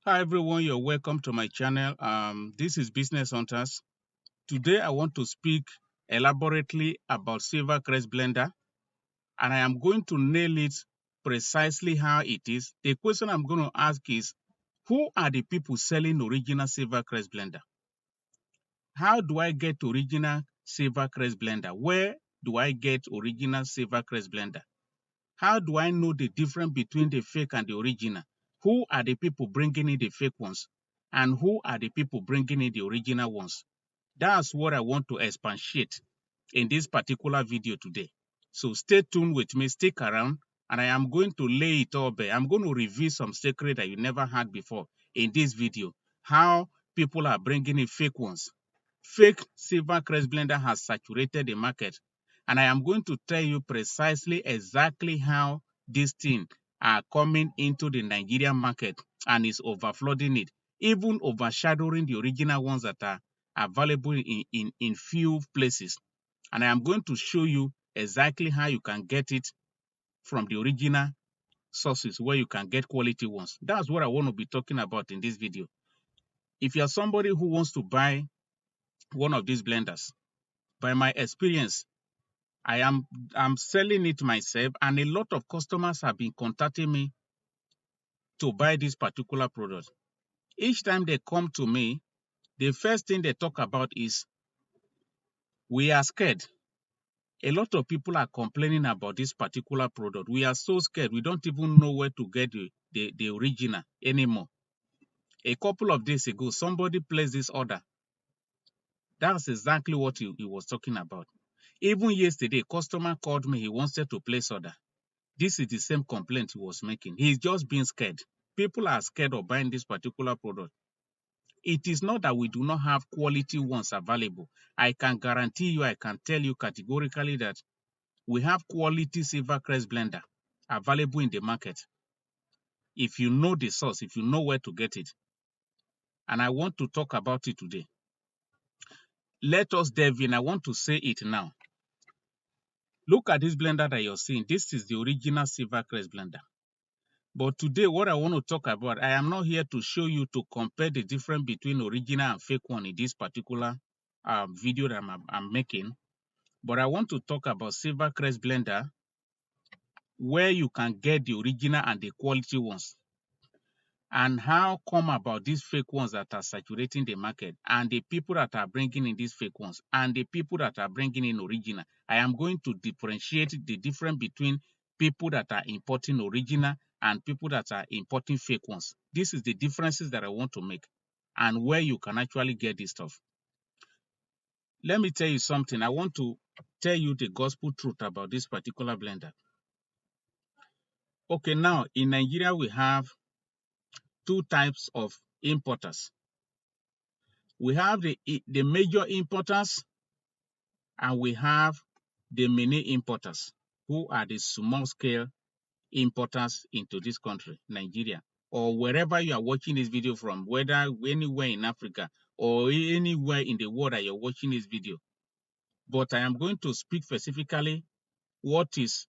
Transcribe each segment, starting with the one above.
Hi everyone, you're welcome to my channel. This is Business Hunters. Today I want to speak elaborately about Silvercrest Blender, and I am going to nail it precisely how it is. The question I'm going to ask is, who are the people selling original Silvercrest Blender? How do I get original Silvercrest Blender? Where do I get original Silvercrest Blender? How do I know the difference between the fake and the original? Who are the people bringing in the fake ones? And who are the people bringing in the original ones? That's what I want to expatiate in this particular video today. So stay tuned with me, stick around, and I am going to lay it all bare. I'm going to reveal some secret that you never had before in this video. How people are bringing in fake ones. Fake Silvercrest Blender has saturated the market, and I am going to tell you precisely exactly how these things are coming into the Nigerian market and is overflooding it, even overshadowing the original ones that are available in few places. And I am going to show you exactly how you can get it from the original sources where you can get quality ones. That's what I want to be talking about in this video. If you are somebody who wants to buy one of these blenders, by my experience, I'm selling it myself, and a lot of customers have been contacting me to buy this particular product. Each time they come to me, the first thing they talk about is, we are scared. A lot of people are complaining about this particular product. We are so scared. We don't even know where to get the original anymore. A couple of days ago, somebody placed this order. That's exactly what he was talking about. Even yesterday, customer called me. He wanted to place order. This is the same complaint he was making. He's just being scared. People are scared of buying this particular product. It is not that we do not have quality ones available. I can guarantee you, I can tell you categorically that we have quality Silvercrest Blender available in the market. If you know the source, if you know where to get it. And I want to talk about it today. Let us delve in. I want to say it now. Look at this blender that you're seeing. This is the original Silvercrest Blender. But today, what I want to talk about, I am not here to show you to compare the difference between original and fake one in this particular video that I'm making. But I want to talk about Silvercrest Blender, where you can get the original and the quality ones, and how come about these fake ones that are saturating the market, and the people that are bringing in these fake ones, and the people that are bringing in original. I am going to differentiate the difference between people that are importing original and people that are importing fake ones. This is the differences that I want to make, and where you can actually get this stuff. Let me tell you something. I want to tell you the gospel truth about this particular blender. Okay, now in Nigeria we have two types of importers. We have the major importers, and we have the mini importers, who are the small scale importers into this country, Nigeria, or wherever you are watching this video from, whether anywhere in Africa or anywhere in the world that you're watching this video. But I am going to speak specifically what is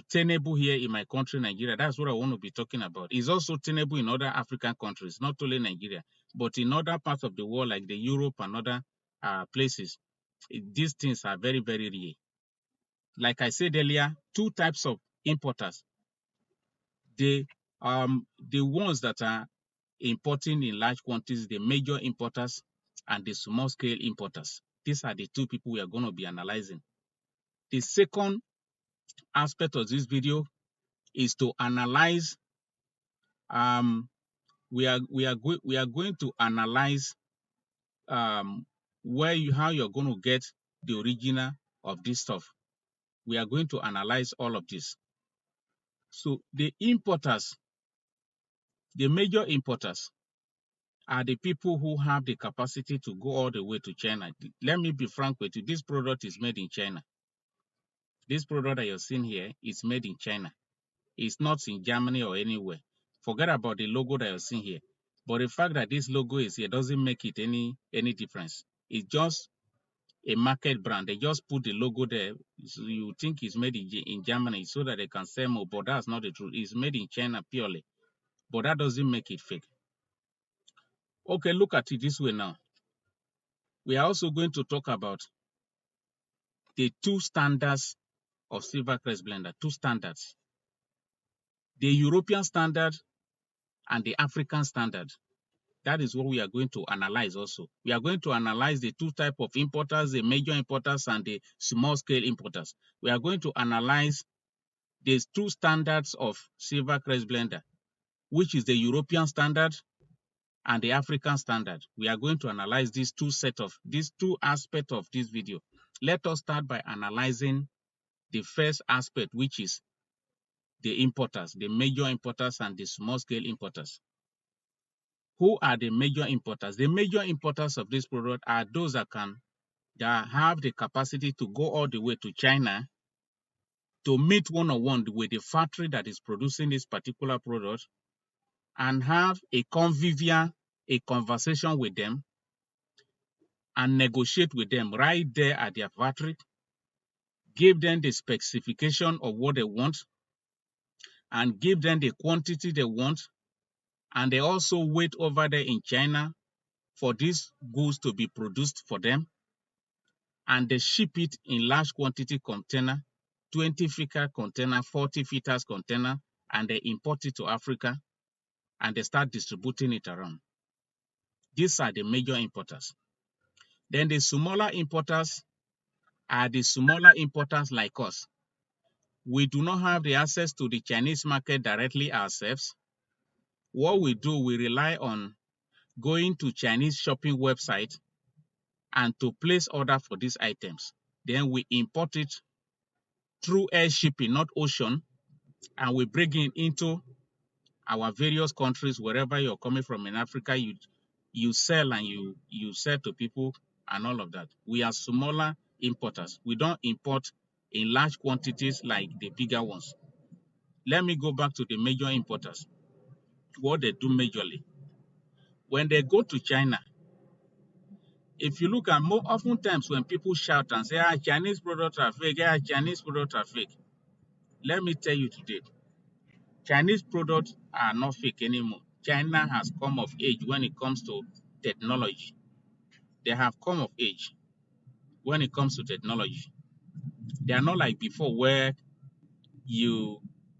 tenable here in my country, Nigeria. That's what I want to be talking about. It's also tenable in other African countries, not only Nigeria, but in other parts of the world like the Europe and other places. These things are very, very rare. Like I said earlier, two types of importers. The ones that are importing in large quantities, the major importers, and the small scale importers. These are the two people we are going to be analyzing. The second aspect of this video is to analyze. We are going to analyze how you're going to get the original of this stuff. We are going to analyze all of this. So the importers, the major importers, are the people who have the capacity to go all the way to China. Let me be frank with you. This product is made in China. This product that you're seeing here is made in China. It's not in Germany or anywhere. Forget about the logo that you're seeing here. But the fact that this logo is here doesn't make it any difference. It's just a market brand. They just put the logo there. So you think it's made in Germany so that they can sell more, but that's not the truth. It's made in China purely. But that doesn't make it fake. Okay, look at it this way now. We are also going to talk about the two standards of Silvercrest Blender, two standards. The European standard and the African standard. That is what we are going to analyze also. We are going to analyze the two types of importers, the major importers and the small-scale importers. We are going to analyze these two standards of Silvercrest Blender, which is the European standard and the African standard. We are going to analyze these two aspects of this video. Let us start by analyzing the first aspect, which is the importers, the major importers and the small-scale importers. Who are the major importers? The major importers of this product are those that have the capacity to go all the way to China to meet one-on-one with the factory that is producing this particular product and have a conversation with them and negotiate with them right there at their factory, give them the specification of what they want and give them the quantity they want, and they also wait over there in China for these goods to be produced for them, and they ship it in large quantity container, 20-footer container, 40-footers container, and they import it to Africa, and they start distributing it around. These are the major importers. Then the smaller importers are the smaller importers like us. We do not have the access to the Chinese market directly ourselves. What we do, we rely on going to Chinese shopping website and to place order for these items. Then we import it through air shipping, not ocean, and we bring it into our various countries. Wherever you're coming from in Africa, you sell and you sell to people and all of that. We are smaller importers. We don't import in large quantities like the bigger ones. Let me go back to the major importers. What they do majorly. When they go to China, if you look at more oftentimes when people shout and say, Chinese products are fake, Chinese products are fake. Let me tell you today, Chinese products are not fake anymore. China has come of age when it comes to technology. They have come of age when it comes to technology. They are not like before where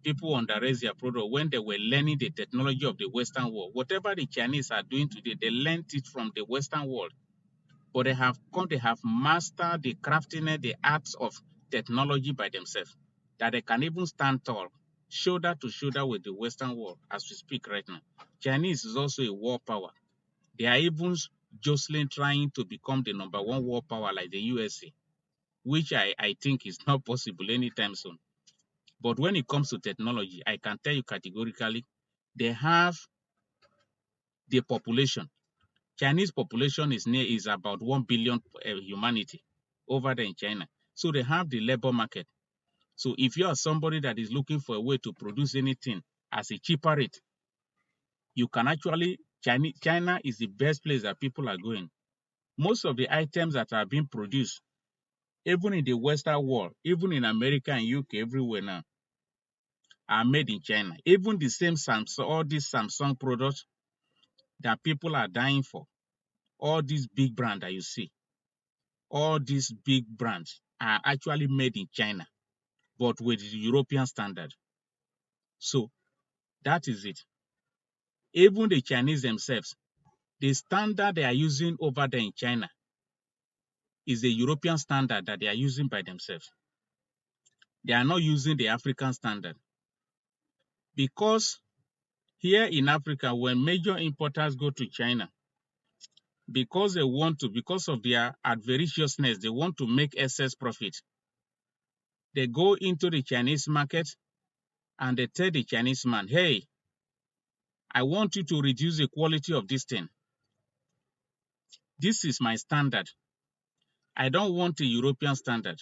people underrate their product when they were learning the technology of the Western world. Whatever the Chinese are doing today, they learned it from the Western world. But they have mastered the craftiness, the arts of technology by themselves, that they can even stand tall, shoulder to shoulder with the Western world as we speak right now. Chinese is also a world power. They are even jostling trying to become the #1 world power like the USA, which I think is not possible anytime soon. But when it comes to technology, I can tell you categorically, they have the population. Chinese population is about 1 billion humanity over there in China. So they have the labor market. So if you are somebody that is looking for a way to produce anything at a cheaper rate, you can actually, China is the best place that people are going. Most of the items that are being produced, even in the Western world, even in America and UK, everywhere now, are made in China. Even the same Samsung, all these Samsung products that people are dying for, all these big brands that you see, all these big brands are actually made in China, but with the European standard. So that is it. Even the Chinese themselves, the standard they are using over there in China is the European standard that they are using by themselves. They are not using the African standard. Because here in Africa, when major importers go to China, because of their avariciousness, they want to make excess profit. They go into the Chinese market and they tell the Chinese man, hey, I want you to reduce the quality of this thing. This is my standard. I don't want a European standard.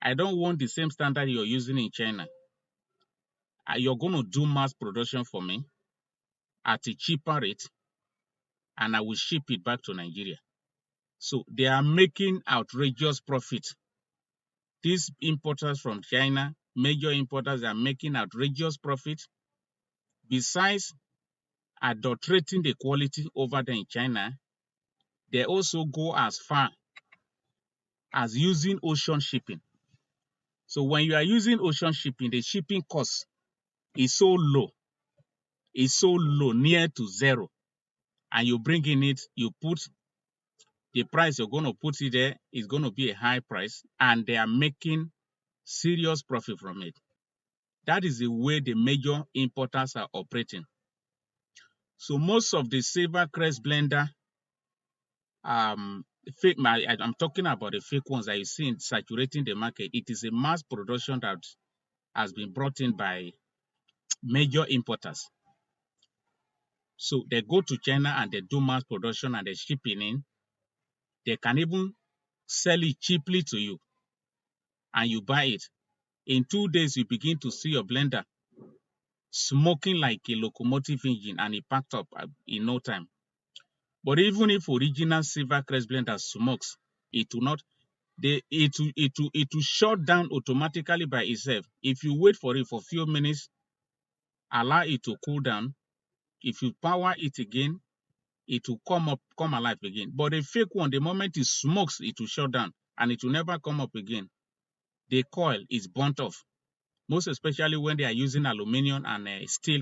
I don't want the same standard you're using in China. You're going to do mass production for me at a cheaper rate, and I will ship it back to Nigeria. So they are making outrageous profit. These importers from China, major importers, are making outrageous profit. Besides, adulterating the quality over there in China. They also go as far as using ocean shipping. So when you are using ocean shipping, the shipping cost is so low, near to zero. And you bring in it, you put the price you're going to put it there is going to be a high price, and they are making serious profit from it. That is the way the major importers are operating. So most of the Silvercrest Blender, I'm talking about the fake ones that you see in saturating the market. It is a mass production that has been brought in by major importers. So they go to China and they do mass production and they ship it in. They can even sell it cheaply to you and you buy it. In 2 days, you begin to see your blender smoking like a locomotive engine and it packed up in no time. But even if original Silvercrest Blender smokes, it will not, it will shut down automatically by itself. If you wait for it for a few minutes, allow it to cool down, if you power it again, it will come alive again. But the fake one, the moment it smokes, it will shut down and it will never come up again. The coil is burnt off, most especially when they are using aluminum and steel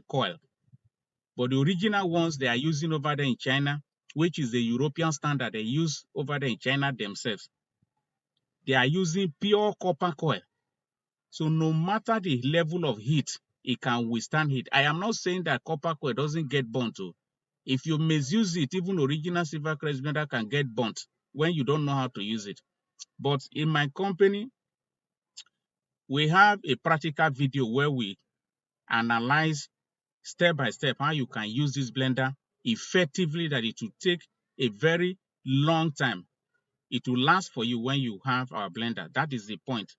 coil. But the original ones they are using over there in China, which is the European standard they use over there in China themselves, they are using pure copper coil. So no matter the level of heat, it can withstand heat. I am not saying that copper coil doesn't get burnt too. If you misuse it, even original Silvercrest Blender can get burnt when you don't know how to use it. But in my company, we have a practical video where we analyze step by step how you can use this blender effectively, that it will take a very long time. It will last for you when you have our blender. That is the point.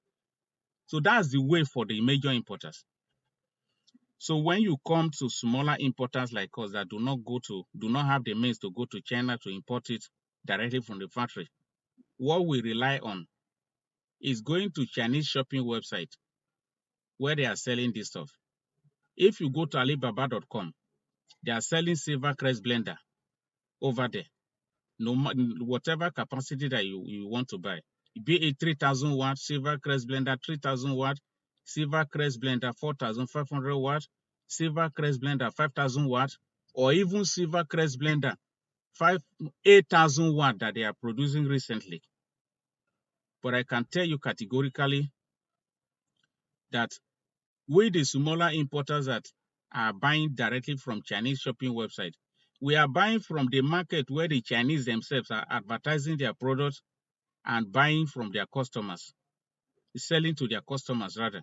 So that's the way for the major importers. So when you come to smaller importers like us that do not have the means to go to China to import it directly from the factory, what we rely on is going to Chinese shopping website where they are selling this stuff. If you go to Alibaba.com, they are selling Silvercrest Blender over there. No, whatever capacity that you want to buy, be it 3,000 watt Silvercrest Blender, 3,000 watt Silvercrest Blender, 4,500 watt Silvercrest Blender, 5,000 watt, or even Silvercrest Blender 8,000 watt that they are producing recently. But I can tell you categorically that we, the smaller importers that are buying directly from Chinese shopping website, we are buying from the market where the Chinese themselves are advertising their products and buying from their customers, selling to their customers rather.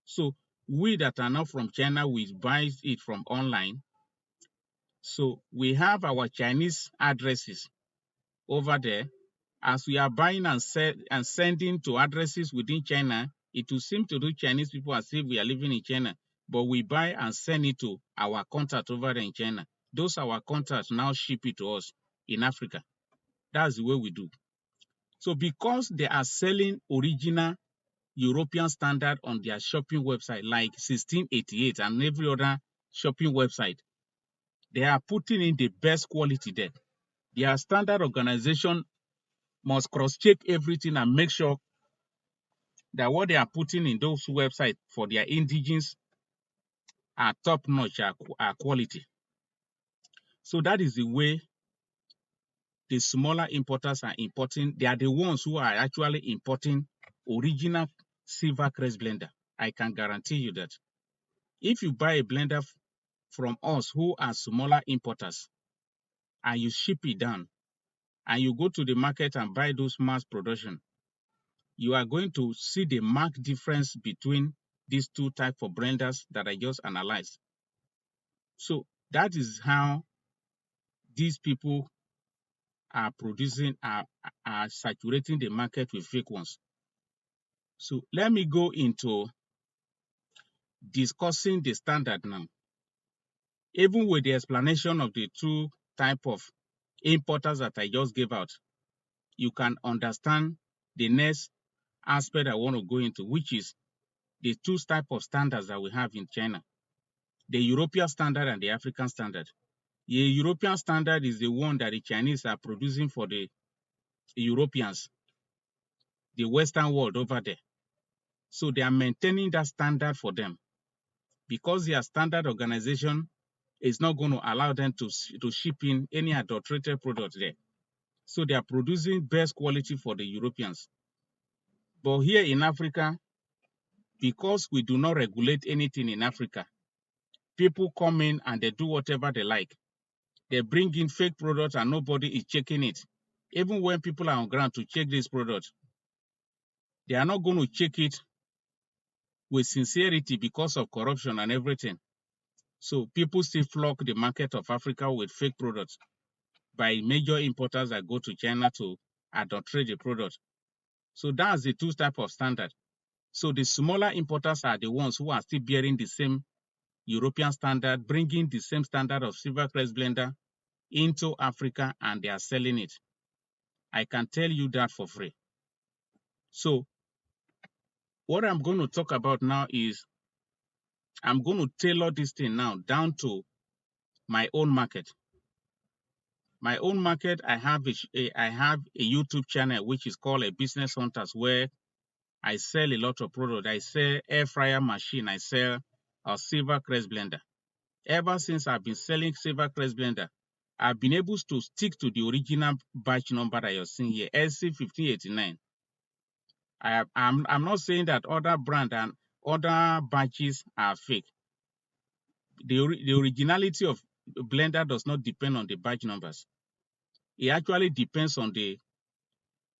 So we that are not from China, we buy it from online. So we have our Chinese addresses over there. As we are buying and sending to addresses within China, it will seem to do Chinese people as if we are living in China, but we buy and send it to our contact over there in China. Those our contacts now ship it to us in Africa. That's the way we do. So because they are selling original European standard on their shopping website, like 1688 and every other shopping website, they are putting in the best quality there. Their standard organization must cross-check everything and make sure that what they are putting in those websites for their indigens are top-notch, are quality. So that is the way the smaller importers are importing. They are the ones who are actually importing original Silvercrest Blender. I can guarantee you that. If you buy a blender from us who are smaller importers and you ship it down and you go to the market and buy those mass production, you are going to see the marked difference between these two types of blenders that I just analyzed. So that is how these people are producing, are saturating the market with fake ones. So let me go into discussing the standard now. Even with the explanation of the two types of importers that I just gave out, you can understand the next aspect I want to go into, which is the two types of standards that we have in China. the European standard and the African standard. The European standard is the one that the Chinese are producing for the Europeans, the Western world over there. So they are maintaining that standard for them because their standard organization is not going to allow them to ship in any adulterated product there. So they are producing best quality for the Europeans. But here in Africa, because we do not regulate anything in Africa, people come in and they do whatever they like. They bring in fake products and nobody is checking it. Even when people are on ground to check this product, they are not going to check it with sincerity because of corruption and everything. So people still flock the market of Africa with fake products by major importers that go to China to adulterate the product. So that's the two types of standard. So the smaller importers are the ones who are still bearing the same European standard, bringing the same standard of Silvercrest Blender into Africa, and they are selling it. I can tell you that for free. So what I'm going to talk about now is I'm going to tailor this thing now down to my own market. My own market, I have a YouTube channel which is called a Business Hunters, where I sell a lot of products. I sell air fryer machine. I sell a Silvercrest Blender. Ever since I've been selling Silvercrest Blender, I've been able to stick to the original batch number that you're seeing here, SC1589. I'm not saying that other brand and other batches are fake. The originality of Blender does not depend on the batch numbers. It actually depends on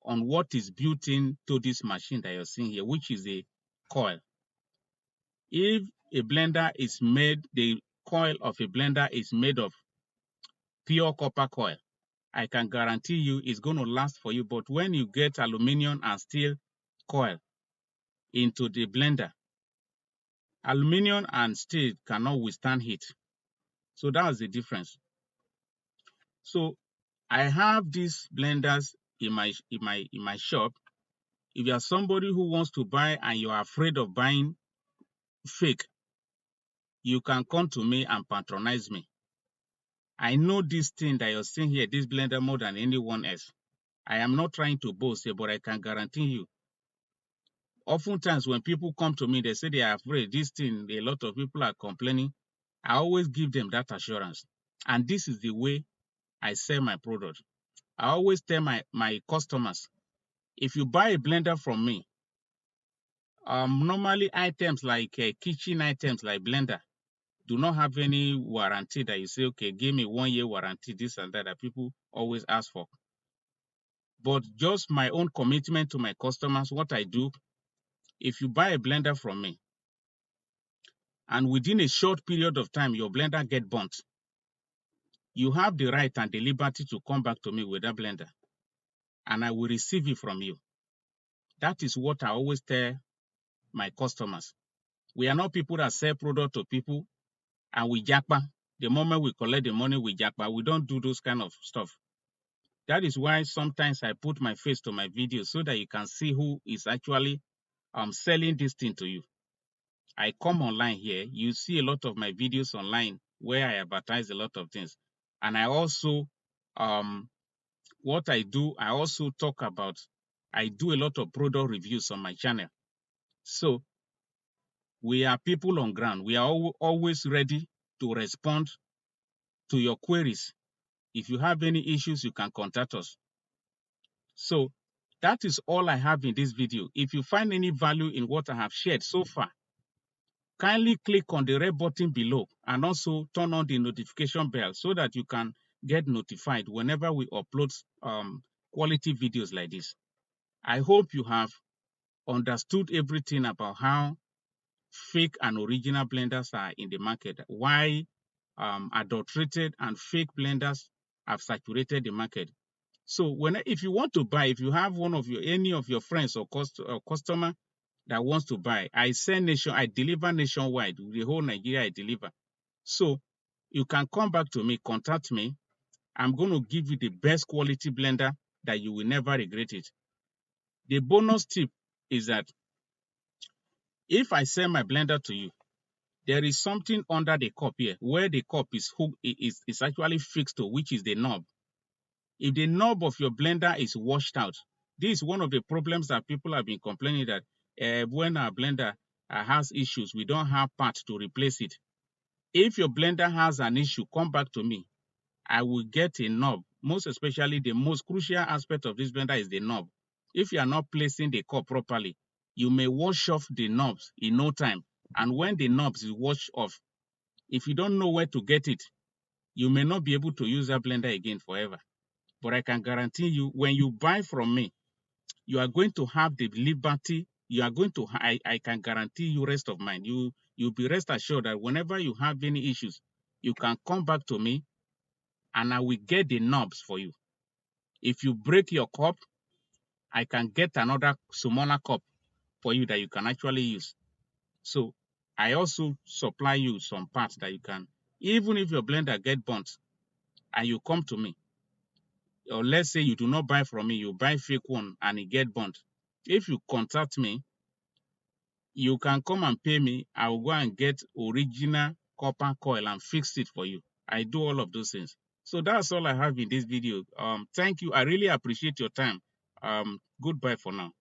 what is built into this machine that you're seeing here, which is a coil. If a blender is made, the coil of a blender is made of pure copper coil, I can guarantee you it's going to last for you. But when you get aluminum and steel coil into the blender, aluminum and steel cannot withstand heat. So that's the difference. So I have these blenders in my shop. If you are somebody who wants to buy and you are afraid of buying fake, you can come to me and patronize me. I know this thing that you're seeing here, this blender, more than anyone else. I am not trying to boast here, but I can guarantee you. Oftentimes when people come to me, they say they are afraid. This thing, a lot of people are complaining. I always give them that assurance. And this is the way I sell my product. I always tell my customers, if you buy a blender from me, normally items like kitchen items like blender do not have any warranty that you say, okay, give me 1 year warranty, this and that people always ask for. But just my own commitment to my customers, what I do, if you buy a blender from me, and within a short period of time, your blender get burnt, you have the right and the liberty to come back to me with that blender, and I will receive it from you. That is what I always tell my customers. We are not people that sell product to people and we jackpot. The moment we collect the money, we jackpot. We don't do those kind of stuff. That is why sometimes I put my face to my videos so that you can see who is actually selling this thing to you. I come online here, you see a lot of my videos online where I advertise a lot of things. And I also, what I do, I also talk about, I do a lot of product reviews on my channel. So we are people on ground. We are always ready to respond to your queries. If you have any issues, you can contact us. So that is all I have in this video. If you find any value in what I have shared so far, kindly click on the red button below and also turn on the notification bell so that you can get notified whenever we upload quality videos like this. I hope you have understood everything about how fake and original blenders are in the market, why adulterated and fake blenders have saturated the market. So if you want to buy, if you have any of your friends or customer that wants to buy, I deliver nationwide, the whole Nigeria I deliver. So you can come back to me, contact me. I'm going to give you the best quality blender that you will never regret it. The bonus tip is that if I sell my blender to you there is something under the cup here where the cup is hooked, is actually fixed to, which is the knob. If the knob of your blender is washed out, this is one of the problems that people have been complaining that when our blender has issues, we don't have parts to replace it. If your blender has an issue, come back to me. I will get a knob. Most especially, the most crucial aspect of this blender is the knob. If you are not placing the cup properly, you may wash off the knobs in no time. And when the knobs is washed off, if you don't know where to get it, you may not be able to use that blender again forever. But I can guarantee you, when you buy from me, you are going to have the liberty. You are going to, I can guarantee you rest of mind. You'll be rest assured that whenever you have any issues, you can come back to me and I will get the knobs for you. If you break your cup, I can get another smaller cup for you that you can actually use. So I also supply you some parts that you can, even if your blender get burnt and you come to me, or let's say you do not buy from me, you buy fake one and it get burnt. If you contact me, you can come and pay me. I will go and get original copper coil and fix it for you. I do all of those things. So that's all I have in this video. Thank you. I really appreciate your time. Goodbye for now.